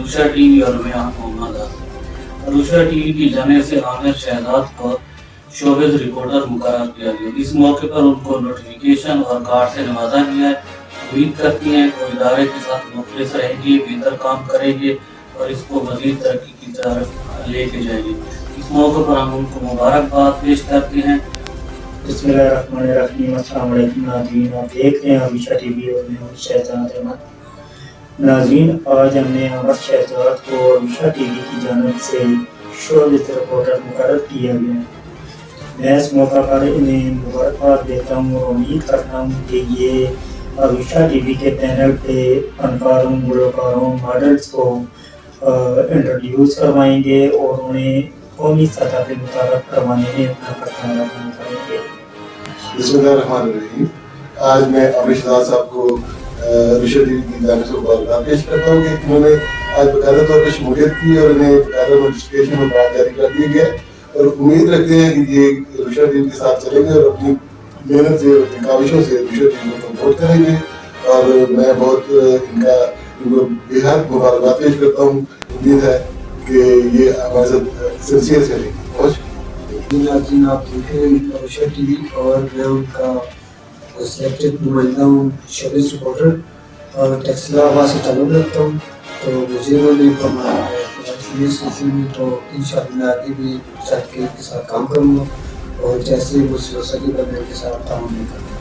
Arusha TV और मैं Mohammad Asif. Arusha TV की जाने से आमिर शहजाद को शोबिज़ रिपोर्टर मुकर्रर किया गया। इस मौके पर उनको नोटिफिकेशन और कार्ड से नवाजा गया है। उम्मीद करती हैं कि वो इदारे के साथ मुखलिस रहेंगे, बेहतर काम करेंगे और इसको मज़ीद तरक्की की तरफ लेके जाएंगे। इस मौके पर हम उनको मुबारकबाद पेश करते हैं। बिस्मिल्लाहिर्रहमानिर्रहीम। अस्सलाम वालेकुम नाज़रीन, आप देख रहे हैं अरुषा टीवी और मैं हूं शहजाद अहमद। नाज़रीन, आज हमने अमर शहजाद को अरुषा टीवी की जानिब से शोबिज़ रिपोर्टर मुकर्रर किया गया है। मैं इस मौका पर इन्हें मुबारकबाद देता हूँ और उम्मीद करता हूँ कि ये अरुषा टीवी के पैनल पे फनकारों, गुलकारों, मॉडल्स को इंट्रोड्यूस करवाएंगे और उन्हें कौमी सतह पर मुतारफ करवाने में अपना किरदार अदा करेंगे। बिस्मिल्लाहिर्रहमानिर्रहीम। आज मैं अमर शहजाद साहब को अरुषा टीवी की जानिब से मुबारकबाद पेश करता हूँ कि उन्होंने आज बाकायदा तौर पर शमूलियत की और इन्हें बाकायदा नोटिफिकेशन और कार्ड जारी कर दिया गया और उम्मीद रखते हैं कि ये अरुषा टीवी के साथ चलेंगे और अपनी मेहनत से, अपनी काविशों से अरुषा टीवी को सपोर्ट करेंगे। और मैं बहुत इनको बेहद मुबारकबाद पेश करता हूँ। उम्मीद है कि ये हमारे साथ सिंसियर चलेंगे। नाज़रीन, आप देख रहे हैं अरुषा टीवी और मैं उनका सिलेक्टेड नुमाइंदा हूँ, शोबिज़ रिपोर्टर और टेक्सला से ताल्लुक़ रखता हूँ। तो मुझे उन्होंने फरमाया है तो इंशाअल्लाह मैं आगे भी चल के इनके साथ काम करूँगा और जैसे मुझसे हो सकेगा मैं इनके साथ ताउन करूँगा।